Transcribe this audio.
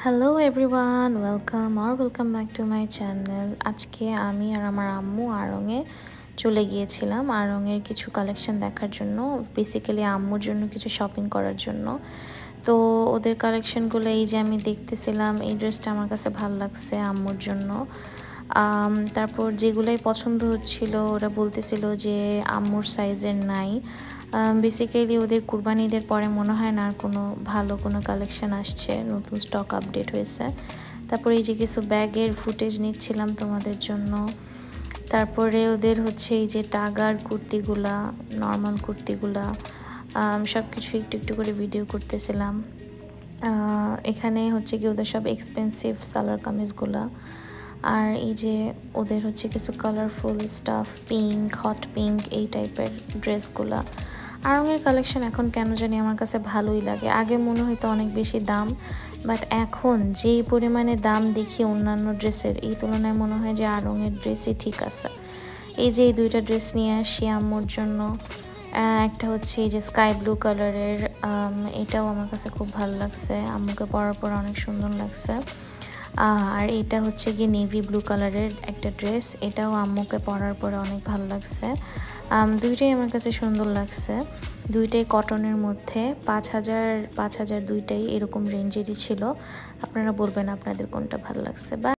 Hello everyone, welcome back to my channel. আজকে আমি আর আমার আম্মু আড়ংয়ে চলে গিয়েছিলাম আড়ংয়ের কিছু কালেকশন দেখার জন্য, বেসিক্যালি আম্মুর জন্য কিছু শপিং করার জন্য। তো ওদের কালেকশনগুলো এই যে আমি দেখতেছিলাম, এই ড্রেসটা আমার কাছে ভালো লাগছে আম্মুর জন্য। তারপর যেগুলোই পছন্দ হচ্ছিল ওরা বলতেছিল যে আম্মুর সাইজের নাই। বেসিক্যালি ওদের কুরবানি ঈদের পরে মনে হয় না আর কোনো ভালো কোনো কালেকশন আসছে, নতুন স্টক আপডেট হয়েছে। তারপরে এই যে কিছু ব্যাগের ফুটেজ নিচ্ছিলাম তোমাদের জন্য। তারপরে ওদের হচ্ছে এই যে টাগার কুর্তিগুলা, নর্মাল কুর্তিগুলা, সব কিছু একটু একটু করে ভিডিও করতেছিলাম। এখানে হচ্ছে কি ওদের সব এক্সপেন্সিভ সালোয়ার কামিজগুলা, আর এই যে ওদের হচ্ছে কিছু colourful staff, pink, hot pink, এই টাইপের ড্রেসগুলা। আড়ংয়ের কালেকশন এখন কেন জানি আমার কাছে ভালোই লাগে। আগে মনে হয়তো অনেক বেশি দাম, বাট এখন যেই পরিমাণে দাম দেখি অন্যান্য ড্রেসের, এই তুলনায় মনে হয় যে আড়ংয়ের ড্রেসই ঠিক আছে। এই যে এই দুইটা ড্রেস নিয়ে আসি আম্মুর জন্য। একটা হচ্ছে এই যে স্কাই ব্লু কালারের, এটাও আমার কাছে খুব ভালো লাগছে, আম্মুকে পরার পর অনেক সুন্দর লাগছে। আর এটা হচ্ছে গিয়ে নেভি ব্লু কালারের একটা ড্রেস, এটাও আম্মুকে পরার পরে অনেক ভালো লাগছে। দুইটাই আমার কাছে সুন্দর লাগছে, দুইটাই কটনের মধ্যে। 5,000 দুইটাই এরকম রেঞ্জেরই ছিল। আপনারা বলবেন আপনাদের কোনটা ভালো লাগছে। বা